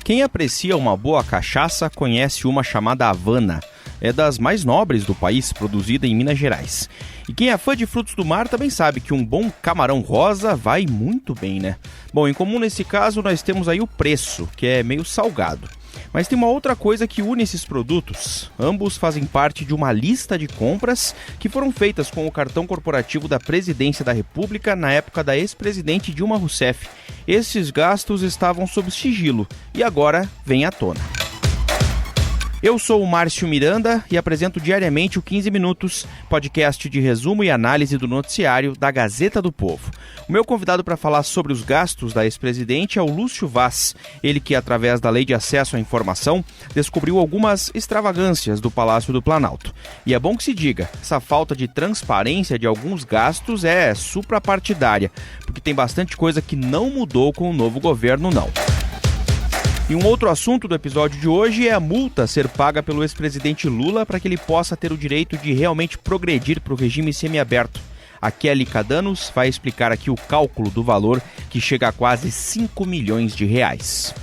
Quem aprecia uma boa cachaça conhece uma chamada Havana. É das mais nobres do país, produzida em Minas Gerais. E quem é fã de frutos do mar também sabe que um bom camarão rosa vai muito bem, né? Bom, em comum nesse caso nós temos aí o preço, que é meio salgado. Mas tem uma outra coisa que une esses produtos. Ambos fazem parte de uma lista de compras que foram feitas com o cartão corporativo da Presidência da República na época da ex-presidente Dilma Rousseff. Esses gastos estavam sob sigilo e agora vem à tona. Eu sou o Márcio Miranda e apresento diariamente o 15 Minutos, podcast de resumo e análise do noticiário da Gazeta do Povo. O meu convidado para falar sobre os gastos da ex-presidente é o Lúcio Vaz, ele que, através da Lei de Acesso à Informação, descobriu algumas extravagâncias do Palácio do Planalto. E é bom que se diga, essa falta de transparência de alguns gastos é suprapartidária, porque tem bastante coisa que não mudou com o novo governo, não. E um outro assunto do episódio de hoje é a multa a ser paga pelo ex-presidente Lula para que ele possa ter o direito de realmente progredir para o regime semiaberto. A Kelly Cadanos vai explicar aqui o cálculo do valor, que chega a quase 5 milhões de reais.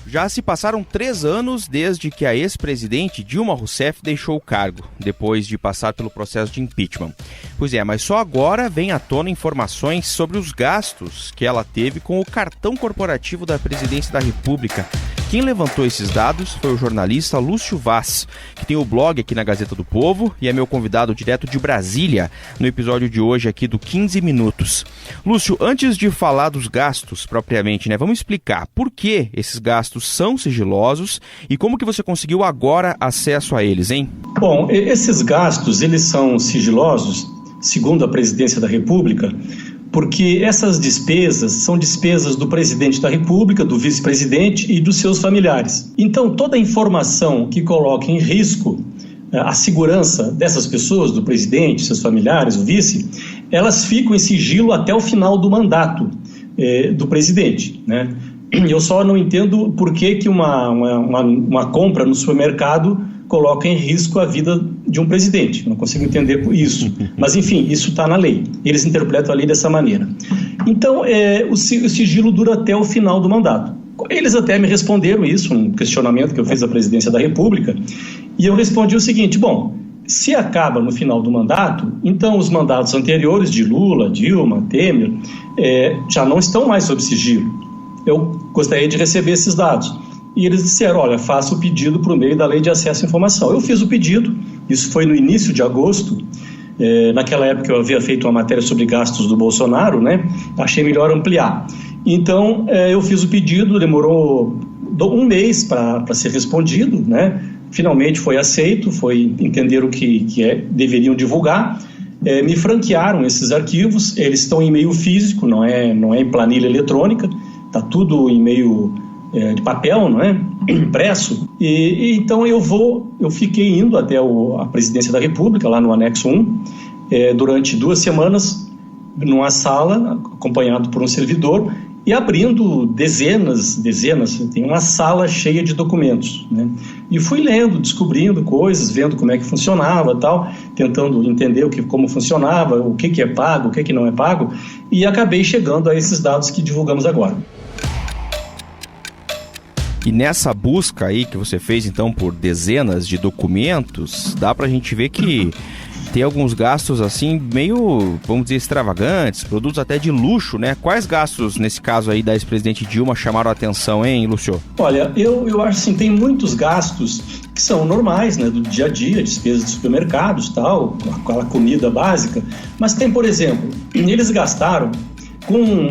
Já se passaram 3 anos desde que a ex-presidente Dilma Rousseff deixou o cargo, depois de passar pelo processo de impeachment. Pois é, mas só agora vem à tona informações sobre os gastos que ela teve com o cartão corporativo da Presidência da República. Quem levantou esses dados foi o jornalista Lúcio Vaz, que tem o blog aqui na Gazeta do Povo e é meu convidado direto de Brasília no episódio de hoje aqui do 15 Minutos. Lúcio, antes de falar dos gastos propriamente, vamos explicar por que esses gastos são sigilosos e como que você conseguiu agora acesso a eles, hein? Bom, esses gastos, eles são sigilosos, segundo a Presidência da República, porque essas despesas são despesas do presidente da República, do vice-presidente e dos seus familiares. Então, toda a informação que coloca em risco a segurança dessas pessoas, do presidente, seus familiares, o vice, elas ficam em sigilo até o final do mandato do presidente, né? Eu só não entendo por que uma compra no supermercado coloca em risco a vida de um presidente. Não consigo entender isso. Mas, enfim, isso está na lei. Eles interpretam a lei dessa maneira. Então, o sigilo dura até o final do mandato. Eles até me responderam isso, um questionamento que eu fiz à Presidência da República, e eu respondi o seguinte: bom, se acaba no final do mandato, então os mandatos anteriores de Lula, Dilma, Temer, já não estão mais sob sigilo. Eu gostaria de receber esses dados. E eles disseram, olha, faça o pedido por meio da Lei de Acesso à Informação. Eu fiz o pedido, isso foi no início de agosto. Naquela época eu havia feito uma matéria sobre gastos do Bolsonaro, né? Achei melhor ampliar. Então, eu fiz o pedido, demorou um mês para ser respondido, né? Finalmente foi aceito, entenderam o que deveriam divulgar. Me franquearam esses arquivos, eles estão em meio físico, não é em planilha eletrônica, está tudo em meio de papel, não é? Impresso. E então eu fiquei indo até a Presidência da República, lá no anexo 1, durante 2 semanas, numa sala, acompanhado por um servidor, e abrindo dezenas, tem uma sala cheia de documentos, né? E fui lendo, descobrindo coisas, vendo como é que funcionava, tal, tentando entender como funcionava, o que é pago, o que não é pago, e acabei chegando a esses dados que divulgamos agora. E nessa busca aí que você fez, então, por dezenas de documentos, dá pra gente ver que tem alguns gastos, assim, meio, vamos dizer, extravagantes, produtos até de luxo, né? Quais gastos, nesse caso aí da ex-presidente Dilma, chamaram a atenção, hein, Lúcio? Olha, eu acho assim, tem muitos gastos que são normais, né, do dia a dia, despesas de supermercados, tal, aquela comida básica, mas tem, por exemplo, eles gastaram com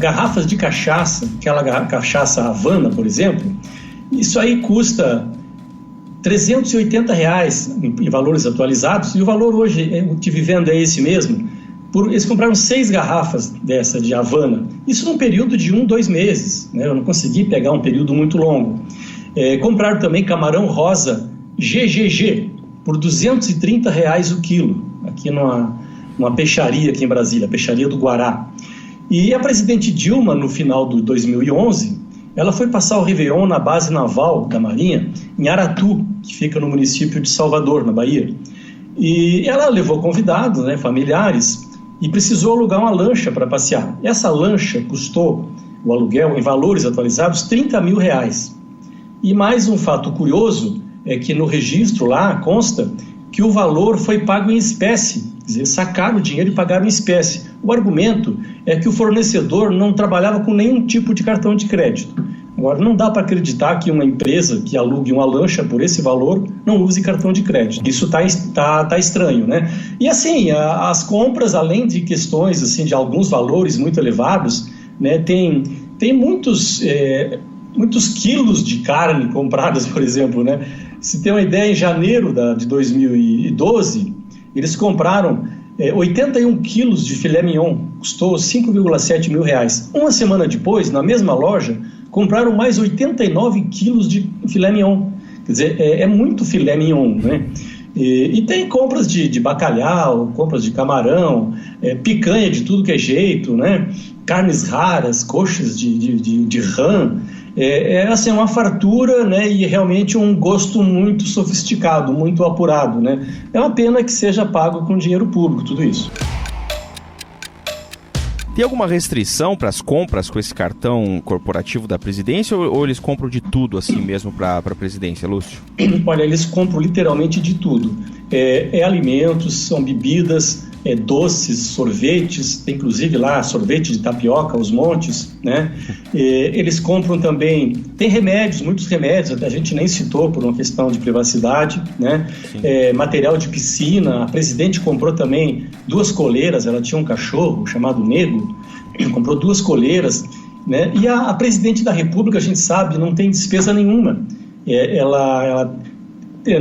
garrafas de cachaça, aquela cachaça Havana, por exemplo, isso aí custa R$380 em valores atualizados, e o valor hoje, eu tive vendo, é esse mesmo. Eles compraram 6 garrafas dessa de Havana, isso num período de 2 meses, né? Eu não consegui pegar um período muito longo. Compraram também camarão rosa GGG por R$230 o quilo, aqui numa peixaria aqui em Brasília, a peixaria do Guará. E a presidente Dilma, no final de 2011, ela foi passar o Réveillon na base naval da Marinha, em Aratu, que fica no município de Salvador, na Bahia. E ela levou convidados, né, familiares, e precisou alugar uma lancha para passear. Essa lancha custou o aluguel, em valores atualizados, R$30 mil. E mais um fato curioso é que no registro lá consta que o valor foi pago em espécie, quer dizer, sacaram o dinheiro e pagaram em espécie. O argumento é que o fornecedor não trabalhava com nenhum tipo de cartão de crédito. Agora, não dá para acreditar que uma empresa que alugue uma lancha por esse valor não use cartão de crédito. Isso tá estranho, né? E assim, as compras, além de questões assim, de alguns valores muito elevados, né, tem muitos quilos de carne compradas, por exemplo, né? Se tem uma ideia, em janeiro de 2012, eles compraram 81 quilos de filé mignon, custou R$5,7 mil. Uma semana depois, na mesma loja, compraram mais 89 quilos de filé mignon. Quer dizer, é muito filé mignon, né? E tem compras de bacalhau, compras de camarão, picanha de tudo que é jeito, né? Carnes raras, coxas de rã. Assim, uma fartura, né? E realmente um gosto muito sofisticado, muito apurado, né? É uma pena que seja pago com dinheiro público, tudo isso. Tem alguma restrição para as compras com esse cartão corporativo da presidência ou eles compram de tudo assim mesmo para a presidência, Lúcio? Olha, eles compram literalmente de tudo. Alimentos, são bebidas, doces, sorvetes, tem inclusive lá sorvete de tapioca aos montes, né? Eles compram também, tem remédios, muitos remédios, a gente nem citou por uma questão de privacidade, né? Material de piscina, a presidente comprou também 2 coleiras, ela tinha um cachorro chamado Nego, comprou 2 coleiras, né? E a presidente da República, a gente sabe, não tem despesa nenhuma, ela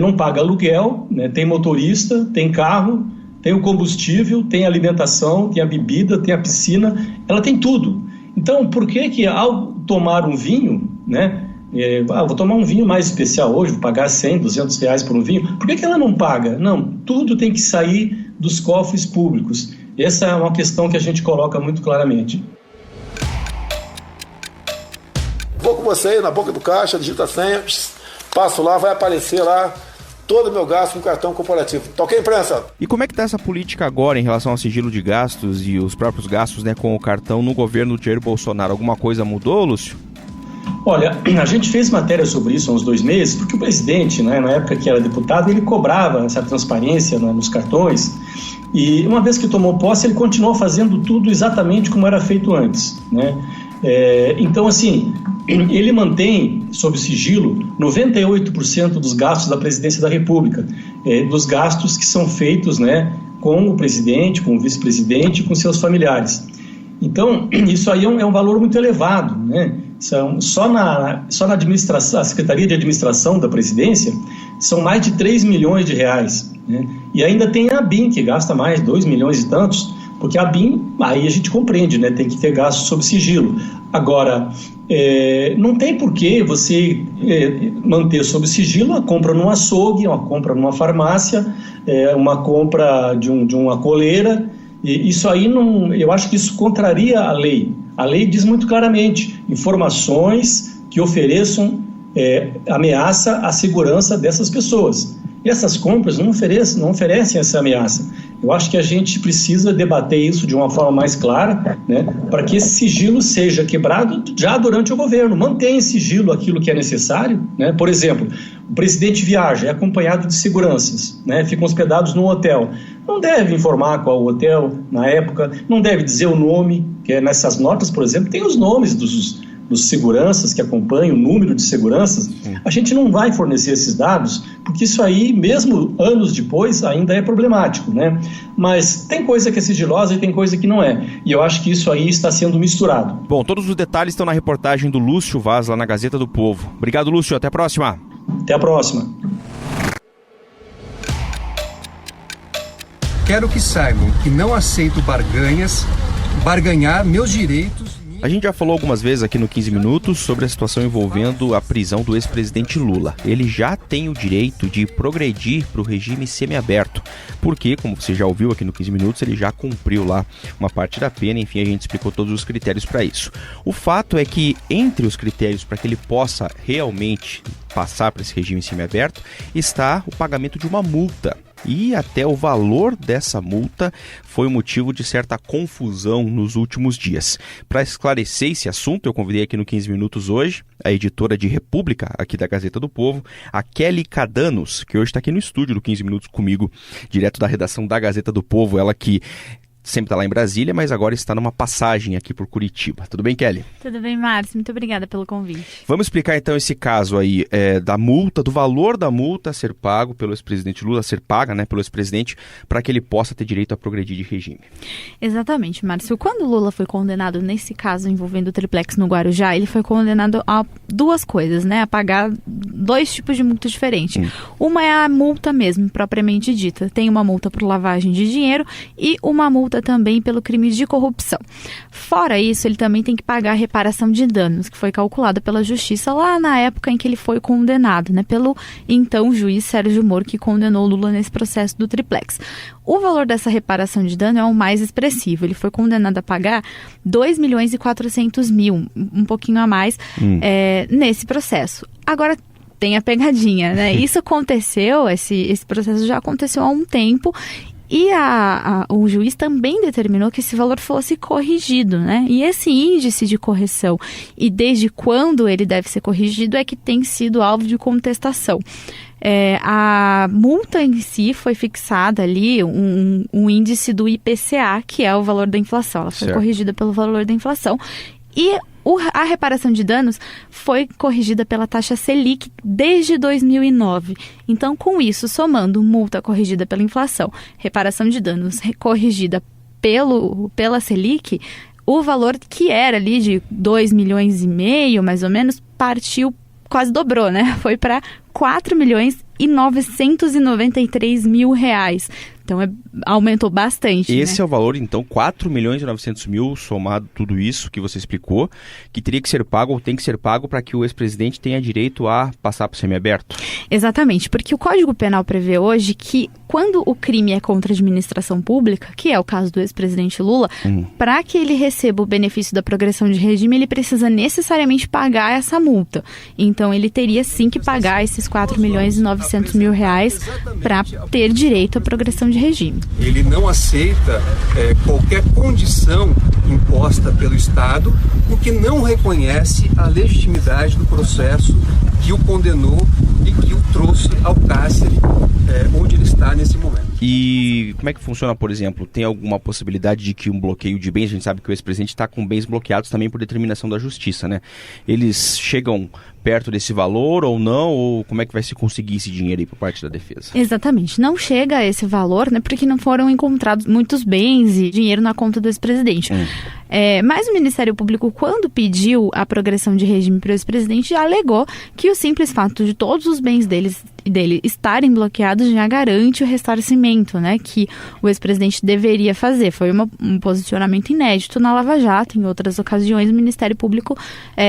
não paga aluguel, né? Tem motorista, tem carro, tem o combustível, tem a alimentação, tem a bebida, tem a piscina, ela tem tudo. Então, por que ao tomar um vinho, né, vou tomar um vinho mais especial hoje, vou pagar R$100, R$200 por um vinho, por que ela não paga? Não, tudo tem que sair dos cofres públicos. Essa é uma questão que a gente coloca muito claramente. Vou com você aí na boca do caixa, digita a senha, passo lá, vai aparecer lá todo o meu gasto no cartão corporativo. Toquei, imprensa! E como é que está essa política agora em relação ao sigilo de gastos e os próprios gastos, né, com o cartão no governo Jair Bolsonaro? Alguma coisa mudou, Lúcio? Olha, a gente fez matéria sobre isso há uns 2 meses, porque o presidente, né, na época que era deputado, ele cobrava essa transparência, né, nos cartões, e uma vez que tomou posse, ele continuou fazendo tudo exatamente como era feito antes, né? Então, assim, ele mantém sob sigilo 98% dos gastos da presidência da República, dos gastos que são feitos, né, com o presidente, com o vice-presidente e com seus familiares. Então, isso aí é um valor muito elevado, né? Só na administração, a Secretaria de Administração da Presidência, são mais de R$3 milhões, né? E ainda tem a ABIN, que gasta mais, 2 milhões e tantos, porque a ABIN, aí a gente compreende, né? Tem que ter gasto sob sigilo. Agora, não tem por que você manter sob sigilo a compra num açougue, uma compra numa farmácia, uma compra de uma coleira. E isso aí, eu acho que isso contraria a lei. A lei diz muito claramente, informações que ofereçam ameaça à segurança dessas pessoas. E essas compras não oferecem essa ameaça. Eu acho que a gente precisa debater isso de uma forma mais clara, né, para que esse sigilo seja quebrado já durante o governo. Mantenha em sigilo aquilo que é necessário, né? Por exemplo, o presidente viaja, é acompanhado de seguranças, né? Ficam hospedados num hotel. Não deve informar qual o hotel na época, não deve dizer o nome, que nessas notas, por exemplo, tem os nomes dos seguranças que acompanham, o número de seguranças. A gente não vai fornecer esses dados, porque isso aí, mesmo anos depois, ainda é problemático, né? Mas tem coisa que é sigilosa e tem coisa que não é. E eu acho que isso aí está sendo misturado. Bom, todos os detalhes estão na reportagem do Lúcio Vaz, lá na Gazeta do Povo. Obrigado, Lúcio. Até a próxima. Até a próxima. Quero que saibam que não aceito barganhar meus direitos. A gente já falou algumas vezes aqui no 15 Minutos sobre a situação envolvendo a prisão do ex-presidente Lula. Ele já tem o direito de progredir para o regime semiaberto, porque, como você já ouviu aqui no 15 Minutos, ele já cumpriu lá uma parte da pena, enfim, a gente explicou todos os critérios para isso. O fato é que, entre os critérios para que ele possa realmente passar para esse regime semiaberto, está o pagamento de uma multa. e até o valor dessa multa foi motivo de certa confusão nos últimos dias. Para esclarecer esse assunto, eu convidei aqui no 15 Minutos hoje a editora de República, aqui da Gazeta do Povo, a Kelly Cadanos, que hoje está aqui no estúdio do 15 Minutos comigo, direto da redação da Gazeta do Povo, ela que sempre está lá em Brasília, mas agora está numa passagem aqui por Curitiba. Tudo bem, Kelly? Tudo bem, Márcio. Muito obrigada pelo convite. Vamos explicar então esse caso aí da multa, do valor da multa a ser pago pelo ex-presidente Lula, a ser paga, né, pelo ex-presidente, para que ele possa ter direito a progredir de regime. Exatamente, Márcio. Quando Lula foi condenado nesse caso envolvendo o triplex no Guarujá, ele foi condenado a duas coisas, né? A pagar dois tipos de multa diferentes. Uma é a multa mesmo, propriamente dita. Tem uma multa por lavagem de dinheiro e uma multa também pelo crime de corrupção. Fora isso, ele também tem que pagar a reparação de danos, que foi calculada pela Justiça lá na época em que ele foi condenado, né, pelo então juiz Sérgio Moro, que condenou Lula nesse processo do triplex. O valor dessa reparação de dano é o mais expressivo. Ele foi condenado a pagar 2.400.000, um pouquinho a mais, nesse processo. Agora, tem a pegadinha, né? Isso aconteceu, esse processo já aconteceu há um tempo. E o juiz também determinou que esse valor fosse corrigido, né? E esse índice de correção e desde quando ele deve ser corrigido é que tem sido alvo de contestação. A multa em si foi fixada ali, um índice do IPCA, que é o valor da inflação. Ela foi corrigida pelo valor da inflação. E a reparação de danos foi corrigida pela taxa Selic desde 2009. Então, com isso, somando multa corrigida pela inflação, reparação de danos corrigida pela Selic, o valor que era ali de 2,5 milhões, mais ou menos, partiu, quase dobrou, né? Foi para 4.993.000 reais. Então, aumentou bastante. Esse é o valor, então, 4.900.000, somado tudo isso que você explicou, que teria que ser pago ou tem que ser pago para que o ex-presidente tenha direito a passar para o semiaberto? Exatamente, porque o Código Penal prevê hoje que quando o crime é contra a administração pública, que é o caso do ex-presidente Lula, para que ele receba o benefício da progressão de regime, ele precisa necessariamente pagar essa multa. Então, ele teria sim que pagar esses 4.900.000 reais para ter direito à progressão de regime. Ele não aceita qualquer condição imposta pelo Estado, porque não reconhece a legitimidade do processo que o condenou e que o trouxe ao cárcere onde ele está nesse momento. E como é que funciona, por exemplo? Tem alguma possibilidade de que um bloqueio de bens, a gente sabe que o ex-presidente está com bens bloqueados também por determinação da Justiça, né? Eles chegam perto desse valor ou não? Ou como é que vai se conseguir esse dinheiro aí por parte da defesa? Exatamente. Não chega a esse valor, né? Porque não foram encontrados muitos bens e dinheiro na conta do ex-presidente. Mas o Ministério Público, quando pediu a progressão de regime para o ex-presidente, já alegou que o simples fato de todos os bens dele estarem bloqueados já garante o ressarcimento, né, que o ex-presidente deveria fazer. Foi um posicionamento inédito na Lava Jato. Em outras ocasiões, o Ministério Público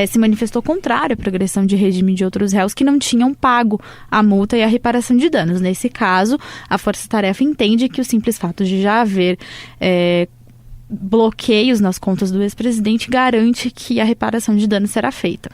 se manifestou contrário à progressão de regime de outros réus que não tinham pago a multa e a reparação de danos. Nesse caso, a Força Tarefa entende que o simples fato de já haver bloqueios nas contas do ex-presidente garante que a reparação de danos será feita.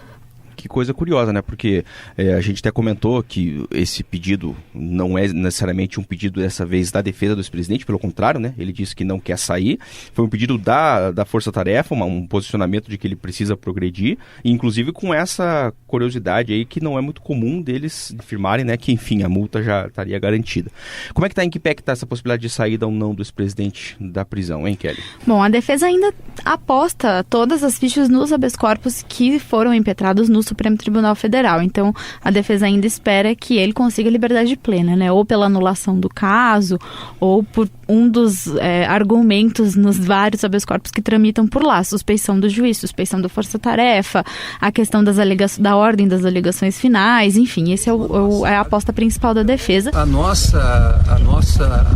Que coisa curiosa, né? Porque a gente até comentou que esse pedido não é necessariamente um pedido dessa vez da defesa do ex-presidente, pelo contrário, né? Ele disse que não quer sair. Foi um pedido da Força Tarefa, um posicionamento de que ele precisa progredir, e inclusive com essa curiosidade aí que não é muito comum deles afirmarem, né? Que, enfim, a multa já estaria garantida. Como é que está essa possibilidade de saída ou não do ex-presidente da prisão, hein, Kelly? Bom, a defesa ainda aposta todas as fichas nos habeas corpus que foram impetrados no Supremo Tribunal Federal. Então, a defesa ainda espera que ele consiga liberdade plena, né? Ou pela anulação do caso, ou por um dos argumentos nos vários habeas corpus que tramitam por lá. Suspeição do juiz, suspeição da força-tarefa, a questão da ordem das alegações finais, enfim, esse é a aposta principal da defesa. A nossa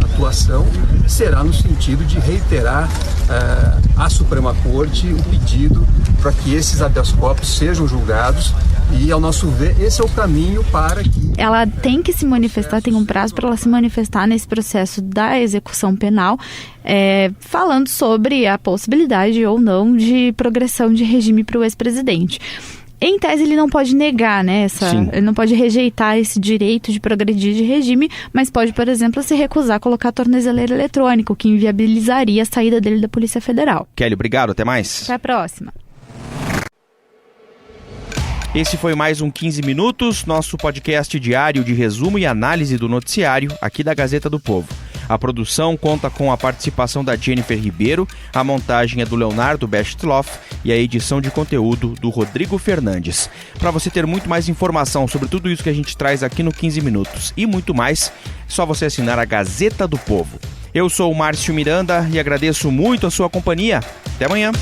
atuação será no sentido de reiterar à Suprema Corte o pedido para que esses habeas corpus sejam julgados e, ao nosso ver, esse é o caminho para que... Ela tem que se manifestar, tem um prazo para ela se manifestar nesse processo da execução penal, falando sobre a possibilidade ou não de progressão de regime para o ex-presidente. Em tese, ele não pode negar, né? Ele não pode rejeitar esse direito de progredir de regime, mas pode, por exemplo, se recusar a colocar tornozeleiro eletrônico, que inviabilizaria a saída dele da Polícia Federal. Kelly, obrigado. Até mais. Até a próxima. Esse foi mais um 15 Minutos, nosso podcast diário de resumo e análise do noticiário aqui da Gazeta do Povo. A produção conta com a participação da Jennifer Ribeiro, a montagem é do Leonardo Bestloff e a edição de conteúdo do Rodrigo Fernandes. Para você ter muito mais informação sobre tudo isso que a gente traz aqui no 15 Minutos e muito mais, é só você assinar a Gazeta do Povo. Eu sou o Márcio Miranda e agradeço muito a sua companhia. Até amanhã.